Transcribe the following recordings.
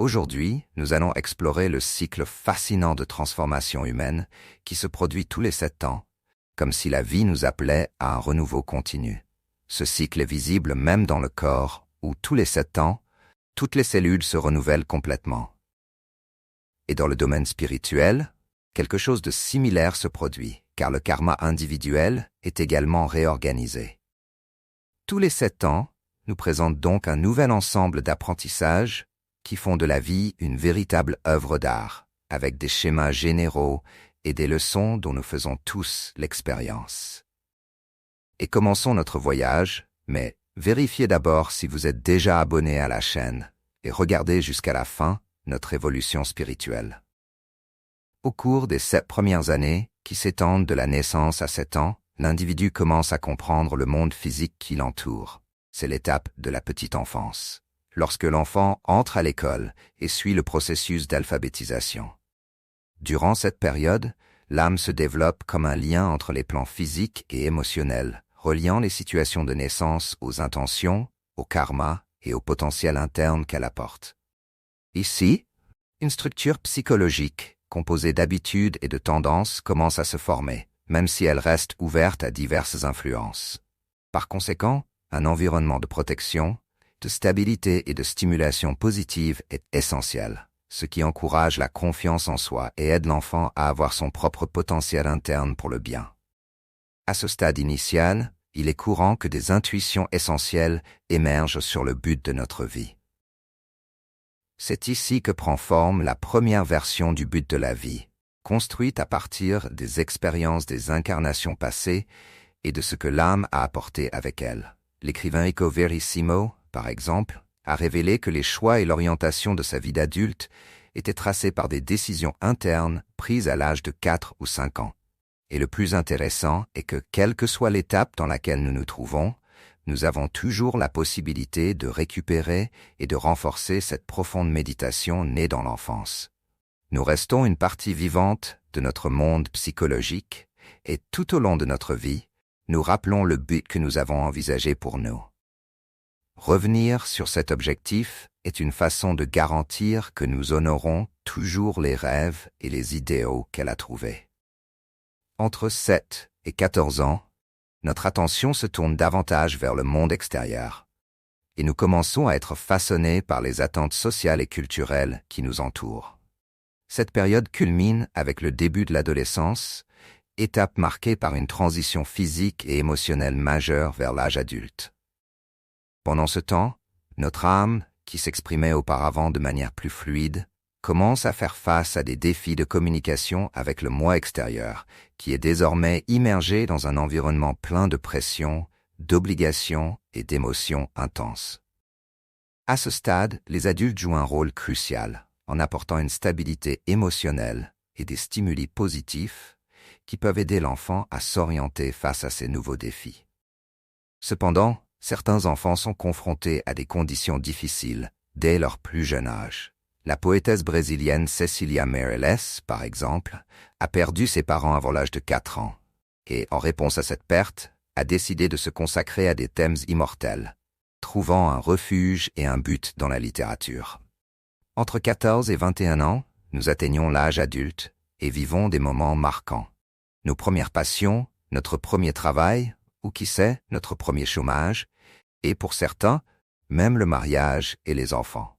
Aujourd'hui, nous allons explorer le cycle fascinant de transformation humaine qui se produit tous les 7 ans, comme si la vie nous appelait à un renouveau continu. Ce cycle est visible même dans le corps, où tous les 7 ans, toutes les cellules se renouvellent complètement. Et dans le domaine spirituel, quelque chose de similaire se produit, car le karma individuel est également réorganisé. Tous les 7 ans nous présentent donc un nouvel ensemble d'apprentissages qui font de la vie une véritable œuvre d'art, avec des schémas généraux et des leçons dont nous faisons tous l'expérience. Et commençons notre voyage, mais vérifiez d'abord si vous êtes déjà abonné à la chaîne et regardez jusqu'à la fin notre évolution spirituelle. Au cours des 7 premières années, qui s'étendent de la naissance à 7 ans, l'individu commence à comprendre le monde physique qui l'entoure. C'est l'étape de la petite enfance, lorsque l'enfant entre à l'école et suit le processus d'alphabétisation. Durant cette période, l'âme se développe comme un lien entre les plans physiques et émotionnels, reliant les situations de naissance aux intentions, au karma et au potentiel interne qu'elle apporte. Ici, une structure psychologique, composée d'habitudes et de tendances, commence à se former, même si elle reste ouverte à diverses influences. Par conséquent, un environnement de protection, de stabilité et de stimulation positive est essentiel, ce qui encourage la confiance en soi et aide l'enfant à avoir son propre potentiel interne pour le bien. À ce stade initial, il est courant que des intuitions essentielles émergent sur le but de notre vie. C'est ici que prend forme la première version du but de la vie, construite à partir des expériences des incarnations passées et de ce que l'âme a apporté avec elle. L'écrivain Eco Verissimo, par exemple, a révélé que les choix et l'orientation de sa vie d'adulte étaient tracés par des décisions internes prises à l'âge de 4 ou 5 ans. Et le plus intéressant est que, quelle que soit l'étape dans laquelle nous nous trouvons, nous avons toujours la possibilité de récupérer et de renforcer cette profonde méditation née dans l'enfance. Nous restons une partie vivante de notre monde psychologique et tout au long de notre vie, nous rappelons le but que nous avons envisagé pour nous. Revenir sur cet objectif est une façon de garantir que nous honorons toujours les rêves et les idéaux qu'elle a trouvés. Entre 7 et 14 ans, notre attention se tourne davantage vers le monde extérieur, et nous commençons à être façonnés par les attentes sociales et culturelles qui nous entourent. Cette période culmine avec le début de l'adolescence, étape marquée par une transition physique et émotionnelle majeure vers l'âge adulte. Pendant ce temps, notre âme, qui s'exprimait auparavant de manière plus fluide, commence à faire face à des défis de communication avec le moi extérieur, qui est désormais immergé dans un environnement plein de pression, d'obligations et d'émotions intenses. À ce stade, les adultes jouent un rôle crucial, en apportant une stabilité émotionnelle et des stimuli positifs qui peuvent aider l'enfant à s'orienter face à ces nouveaux défis. Cependant, certains enfants sont confrontés à des conditions difficiles dès leur plus jeune âge. La poétesse brésilienne Cecília Meirelles, par exemple, a perdu ses parents avant l'âge de 4 ans et, en réponse à cette perte, a décidé de se consacrer à des thèmes immortels, trouvant un refuge et un but dans la littérature. Entre 14 et 21 ans, nous atteignons l'âge adulte et vivons des moments marquants. Nos premières passions, notre premier travail, ou qui sait, notre premier chômage, et pour certains, même le mariage et les enfants.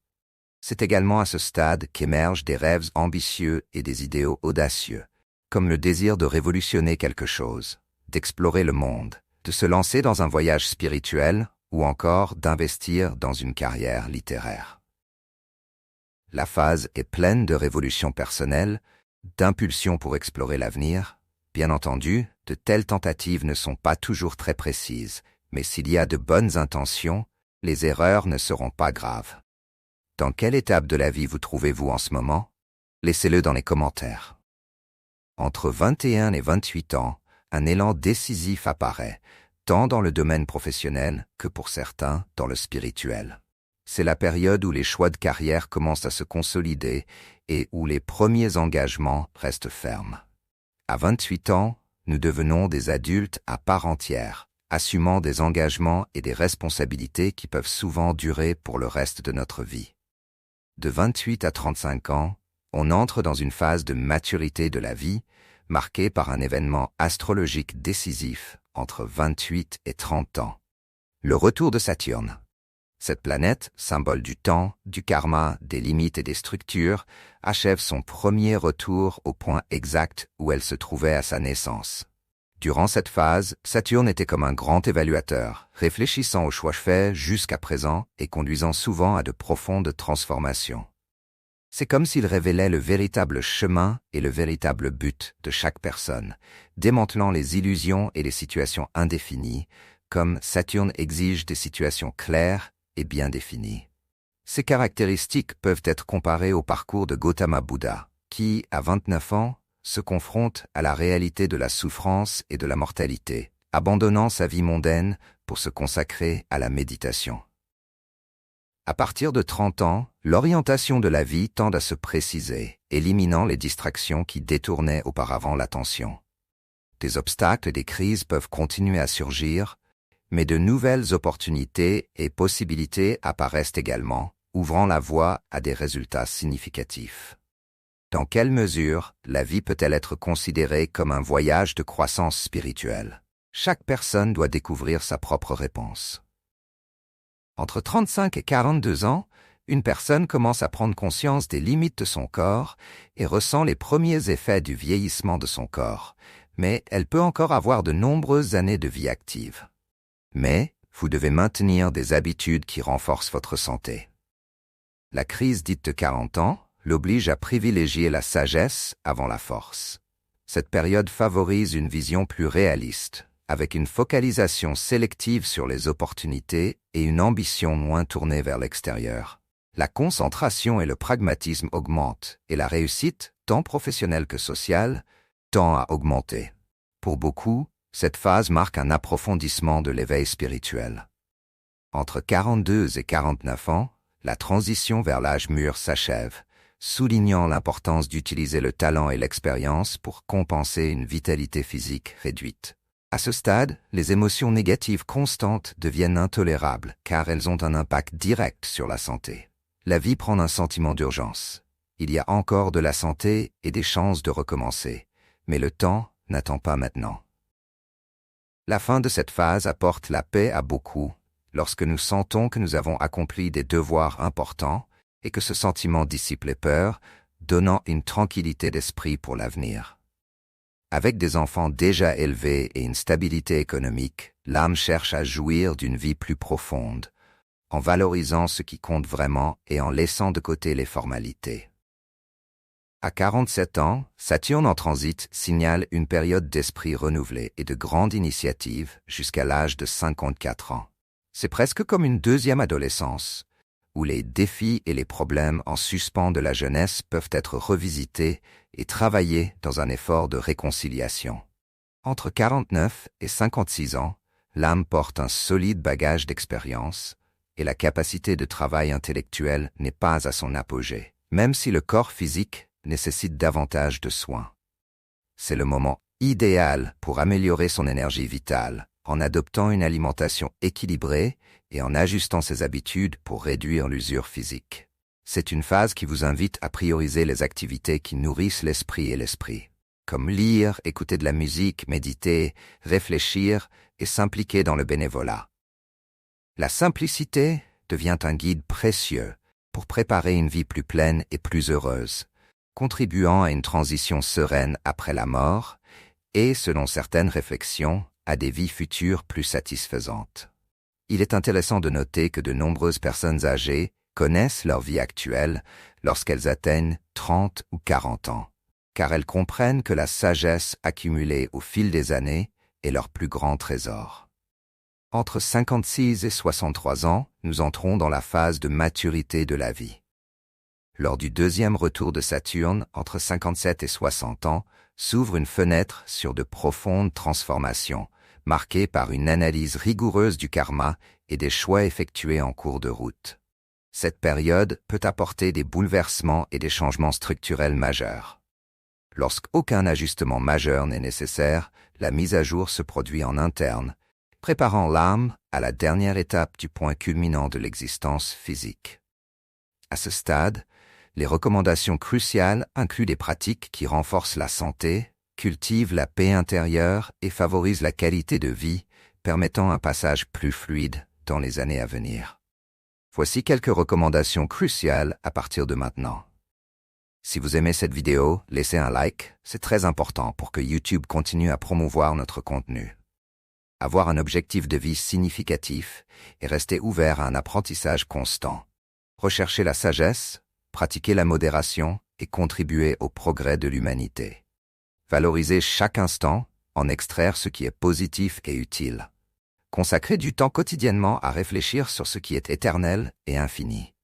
C'est également à ce stade qu'émergent des rêves ambitieux et des idéaux audacieux, comme le désir de révolutionner quelque chose, d'explorer le monde, de se lancer dans un voyage spirituel ou encore d'investir dans une carrière littéraire. La phase est pleine de révolutions personnelles, d'impulsions pour explorer l'avenir. Bien entendu, de telles tentatives ne sont pas toujours très précises, mais s'il y a de bonnes intentions, les erreurs ne seront pas graves. Dans quelle étape de la vie vous trouvez-vous en ce moment? Laissez-le dans les commentaires. Entre 21 et 28 ans, un élan décisif apparaît, tant dans le domaine professionnel que pour certains dans le spirituel. C'est la période où les choix de carrière commencent à se consolider et où les premiers engagements restent fermes. À 28 ans, nous devenons des adultes à part entière, assumant des engagements et des responsabilités qui peuvent souvent durer pour le reste de notre vie. De 28 à 35 ans, on entre dans une phase de maturité de la vie, marquée par un événement astrologique décisif entre 28 et 30 ans. Le retour de Saturne. Cette planète, symbole du temps, du karma, des limites et des structures, achève son premier retour au point exact où elle se trouvait à sa naissance. Durant cette phase, Saturne était comme un grand évaluateur, réfléchissant aux choix faits jusqu'à présent et conduisant souvent à de profondes transformations. C'est comme s'il révélait le véritable chemin et le véritable but de chaque personne, démantelant les illusions et les situations indéfinies, comme Saturne exige des situations claires et bien définies. Ces caractéristiques peuvent être comparées au parcours de Gautama Bouddha, qui, à 29 ans, se confronte à la réalité de la souffrance et de la mortalité, abandonnant sa vie mondaine pour se consacrer à la méditation. À partir de 30 ans, l'orientation de la vie tend à se préciser, éliminant les distractions qui détournaient auparavant l'attention. Des obstacles et des crises peuvent continuer à surgir, mais de nouvelles opportunités et possibilités apparaissent également, ouvrant la voie à des résultats significatifs. Dans quelle mesure la vie peut-elle être considérée comme un voyage de croissance spirituelle? Chaque personne doit découvrir sa propre réponse. Entre 35 et 42 ans, une personne commence à prendre conscience des limites de son corps et ressent les premiers effets du vieillissement de son corps, mais elle peut encore avoir de nombreuses années de vie active. Mais vous devez maintenir des habitudes qui renforcent votre santé. La crise dite de 40 ans l'oblige à privilégier la sagesse avant la force. Cette période favorise une vision plus réaliste, avec une focalisation sélective sur les opportunités et une ambition moins tournée vers l'extérieur. La concentration et le pragmatisme augmentent et la réussite, tant professionnelle que sociale, tend à augmenter. Pour beaucoup, cette phase marque un approfondissement de l'éveil spirituel. Entre 42 et 49 ans, la transition vers l'âge mûr s'achève, soulignant l'importance d'utiliser le talent et l'expérience pour compenser une vitalité physique réduite. À ce stade, les émotions négatives constantes deviennent intolérables car elles ont un impact direct sur la santé. La vie prend un sentiment d'urgence. Il y a encore de la santé et des chances de recommencer, mais le temps n'attend pas maintenant. La fin de cette phase apporte la paix à beaucoup, lorsque nous sentons que nous avons accompli des devoirs importants et que ce sentiment dissipe les peurs, donnant une tranquillité d'esprit pour l'avenir. Avec des enfants déjà élevés et une stabilité économique, l'âme cherche à jouir d'une vie plus profonde, en valorisant ce qui compte vraiment et en laissant de côté les formalités. À 47 ans, Saturne en transit signale une période d'esprit renouvelé et de grande initiative jusqu'à l'âge de 54 ans. C'est presque comme une deuxième adolescence, où les défis et les problèmes en suspens de la jeunesse peuvent être revisités et travaillés dans un effort de réconciliation. Entre 49 et 56 ans, l'âme porte un solide bagage d'expérience et la capacité de travail intellectuel n'est pas à son apogée, même si le corps physique nécessite davantage de soins. C'est le moment idéal pour améliorer son énergie vitale, en adoptant une alimentation équilibrée et en ajustant ses habitudes pour réduire l'usure physique. C'est une phase qui vous invite à prioriser les activités qui nourrissent l'esprit, comme lire, écouter de la musique, méditer, réfléchir et s'impliquer dans le bénévolat. La simplicité devient un guide précieux pour préparer une vie plus pleine et plus heureuse, contribuant à une transition sereine après la mort et, selon certaines réflexions, à des vies futures plus satisfaisantes. Il est intéressant de noter que de nombreuses personnes âgées connaissent leur vie actuelle lorsqu'elles atteignent 30 ou 40 ans, car elles comprennent que la sagesse accumulée au fil des années est leur plus grand trésor. Entre 56 et 63 ans, nous entrons dans la phase de maturité de la vie. Lors du deuxième retour de Saturne, entre 57 et 60 ans, s'ouvre une fenêtre sur de profondes transformations, marquée par une analyse rigoureuse du karma et des choix effectués en cours de route. Cette période peut apporter des bouleversements et des changements structurels majeurs. Lorsqu'aucun ajustement majeur n'est nécessaire, la mise à jour se produit en interne, préparant l'âme à la dernière étape du point culminant de l'existence physique. À ce stade, les recommandations cruciales incluent des pratiques qui renforcent la santé, cultivent la paix intérieure et favorisent la qualité de vie, permettant un passage plus fluide dans les années à venir. Voici quelques recommandations cruciales à partir de maintenant. Si vous aimez cette vidéo, laissez un like, c'est très important pour que YouTube continue à promouvoir notre contenu. Avoir un objectif de vie significatif et rester ouvert à un apprentissage constant. Rechercher la sagesse, pratiquer la modération et contribuer au progrès de l'humanité. Valoriser chaque instant, en extraire ce qui est positif et utile. Consacrer du temps quotidiennement à réfléchir sur ce qui est éternel et infini.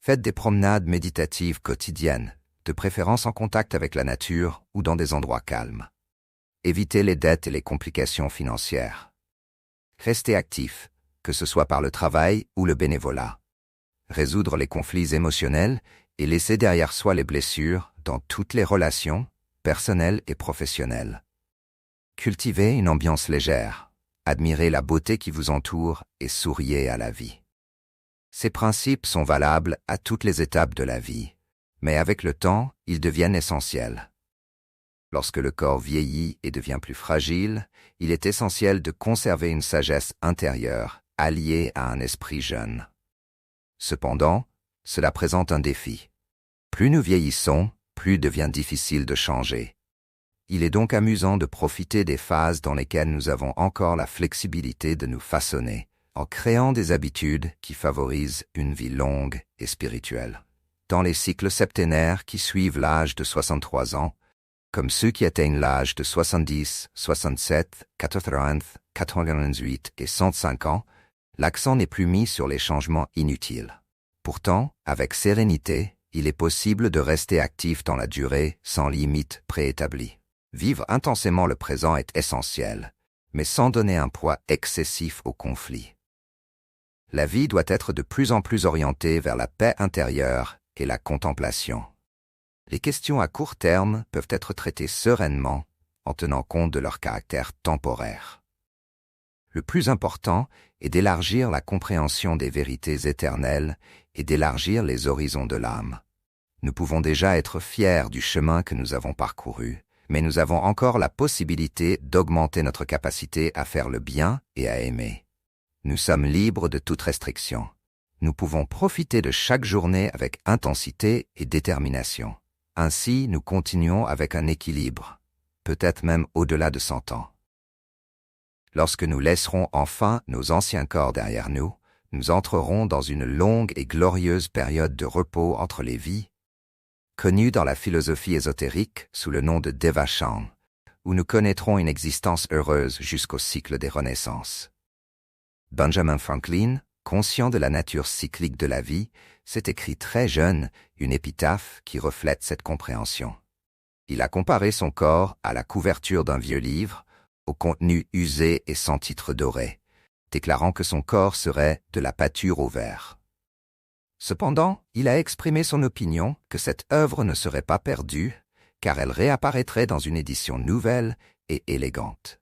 Faites des promenades méditatives quotidiennes, de préférence en contact avec la nature ou dans des endroits calmes. Évitez les dettes et les complications financières. Restez actif, que ce soit par le travail ou le bénévolat. Résoudre les conflits émotionnels et laisser derrière soi les blessures dans toutes les relations, personnelles et professionnelles. Cultivez une ambiance légère, admirez la beauté qui vous entoure et souriez à la vie. Ces principes sont valables à toutes les étapes de la vie, mais avec le temps, ils deviennent essentiels. Lorsque le corps vieillit et devient plus fragile, il est essentiel de conserver une sagesse intérieure alliée à un esprit jeune. Cependant, cela présente un défi. Plus nous vieillissons, plus il devient difficile de changer. Il est donc amusant de profiter des phases dans lesquelles nous avons encore la flexibilité de nous façonner, en créant des habitudes qui favorisent une vie longue et spirituelle. Dans les cycles septénaires qui suivent l'âge de 63 ans, comme ceux qui atteignent l'âge de 70, 67, 80, 88 et 105 ans, l'accent n'est plus mis sur les changements inutiles. Pourtant, avec sérénité, il est possible de rester actif dans la durée sans limite préétablie. Vivre intensément le présent est essentiel, mais sans donner un poids excessif au conflit. La vie doit être de plus en plus orientée vers la paix intérieure et la contemplation. Les questions à court terme peuvent être traitées sereinement en tenant compte de leur caractère temporaire. Le plus important est d'élargir la compréhension des vérités éternelles et d'élargir les horizons de l'âme. Nous pouvons déjà être fiers du chemin que nous avons parcouru, mais nous avons encore la possibilité d'augmenter notre capacité à faire le bien et à aimer. Nous sommes libres de toute restriction. Nous pouvons profiter de chaque journée avec intensité et détermination. Ainsi, nous continuons avec un équilibre, peut-être même au-delà de 100 ans. Lorsque nous laisserons enfin nos anciens corps derrière nous, nous entrerons dans une longue et glorieuse période de repos entre les vies, connue dans la philosophie ésotérique sous le nom de Devachan, où nous connaîtrons une existence heureuse jusqu'au cycle des renaissances. Benjamin Franklin, conscient de la nature cyclique de la vie, s'est écrit très jeune une épitaphe qui reflète cette compréhension. Il a comparé son corps à la couverture d'un vieux livre, au contenu usé et sans titre doré, déclarant que son corps serait de la pâture au vert. Cependant, il a exprimé son opinion que cette œuvre ne serait pas perdue, car elle réapparaîtrait dans une édition nouvelle et élégante.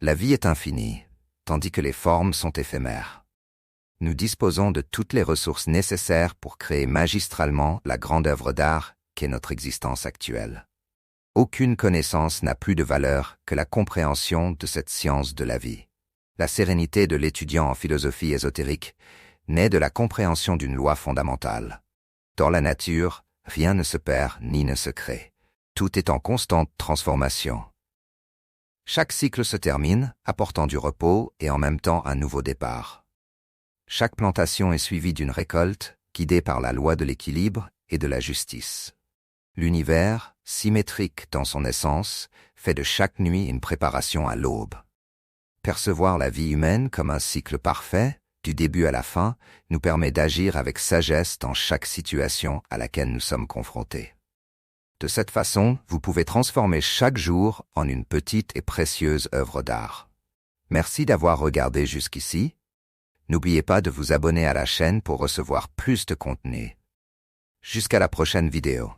La vie est infinie, tandis que les formes sont éphémères. Nous disposons de toutes les ressources nécessaires pour créer magistralement la grande œuvre d'art qu'est notre existence actuelle. Aucune connaissance n'a plus de valeur que la compréhension de cette science de la vie. La sérénité de l'étudiant en philosophie ésotérique naît de la compréhension d'une loi fondamentale. Dans la nature, rien ne se perd ni ne se crée. Tout est en constante transformation. Chaque cycle se termine, apportant du repos et en même temps un nouveau départ. Chaque plantation est suivie d'une récolte, guidée par la loi de l'équilibre et de la justice. L'univers, symétrique dans son essence, fait de chaque nuit une préparation à l'aube. Percevoir la vie humaine comme un cycle parfait, du début à la fin, nous permet d'agir avec sagesse dans chaque situation à laquelle nous sommes confrontés. De cette façon, vous pouvez transformer chaque jour en une petite et précieuse œuvre d'art. Merci d'avoir regardé jusqu'ici. N'oubliez pas de vous abonner à la chaîne pour recevoir plus de contenu. Jusqu'à la prochaine vidéo.